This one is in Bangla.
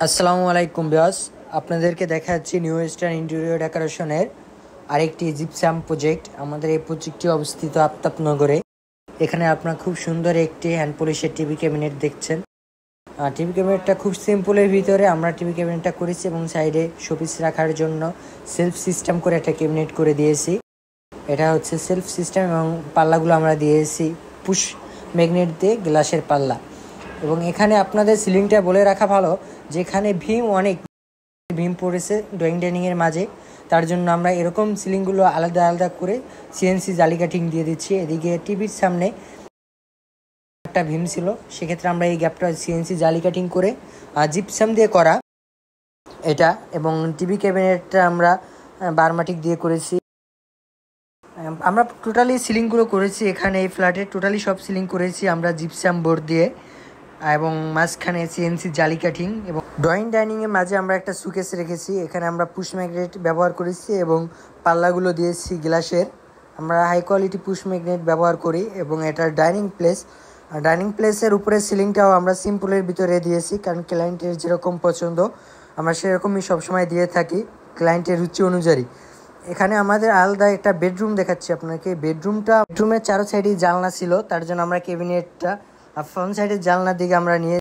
আসসালামু আলাইকুম ভিউয়ার্স, আপনাদেরকে দেখাচ্ছি নিউ ইস্টার্ন ইন্টেরিয়র ডেকোরেশনের আরেকটি জিপসাম প্রজেক্ট। আমাদের এই প্রজেক্টটি অবস্থিত আফতাবনগরে। এখানে আপনার খুব সুন্দর একটি হ্যান্ড পলিশের টিভি ক্যাবিনেট দেখছেন। টিভি ক্যাবিনেটটা খুব সিম্পলের ভিতরে আমরা টিভি ক্যাবিনেটটা করেছি এবং সাইডে শোপিস রাখার জন্য সেলফ সিস্টেম করে একটা ক্যাবিনেট করে দিয়েছি। এটা হচ্ছে সেলফ সিস্টেম এবং পাল্লাগুলো আমরা দিয়েছি পুশ ম্যাগনেট দিয়ে গ্লাসের পাল্লা। এবং এখানে আপনাদের সিলিংটা বলে রাখা ভালো, যেখানে অনেক ভীম পড়েছে ড্রয়িং ডাইনিংয়ের মাঝে, তার জন্য আমরা এরকম সিলিংগুলো আলাদা আলাদা করে সিএনসি জালি কাটিং দিয়ে দিচ্ছি। এদিকে টিভির সামনে একটা ভীম ছিল, সেক্ষেত্রে আমরা এই গ্যাপটা সিএনসি জালি কাটিং করে জিপসাম দিয়ে করা এটা। এবং টিভি ক্যাবিনেটটা আমরা বারমাটিক দিয়ে করেছি। আমরা টোটালি সিলিংগুলো করেছি এখানে এই ফ্ল্যাটে টোটালি সব সিলিং করেছি আমরা জিপসাম বোর্ড দিয়ে, এবং মাঝখানে সিএনসি জালি কাটিং। এবং ড্রয়িং ডাইনিংয়ের মাঝে আমরা একটা সুকেস রেখেছি, এখানে আমরা পুশ ম্যাগনেট ব্যবহার করেছি এবং পাল্লাগুলো দিয়েছি গ্লাসের। আমরা হাই কোয়ালিটি পুশ ম্যাগনেট ব্যবহার করি। এবং এটা ডাইনিং প্লেসের উপরে সিলিংটাও আমরা সিম্পলের ভিতরে দিয়েছি, কারণ ক্লায়েন্টের যেরকম পছন্দ আমরা সেরকমই সবসময় দিয়ে থাকি ক্লায়েন্টের রুচি অনুযায়ী। এখানে আমাদের আলাদা একটা বেডরুম দেখাচ্ছি আপনাকে। বেডরুমের চারো সাইডে জানলা ছিল, তার জন্য আমরা ক্যাবিনেটটা ফ্রন্ট সাইডের জানলার দিকে আমরা নিয়ে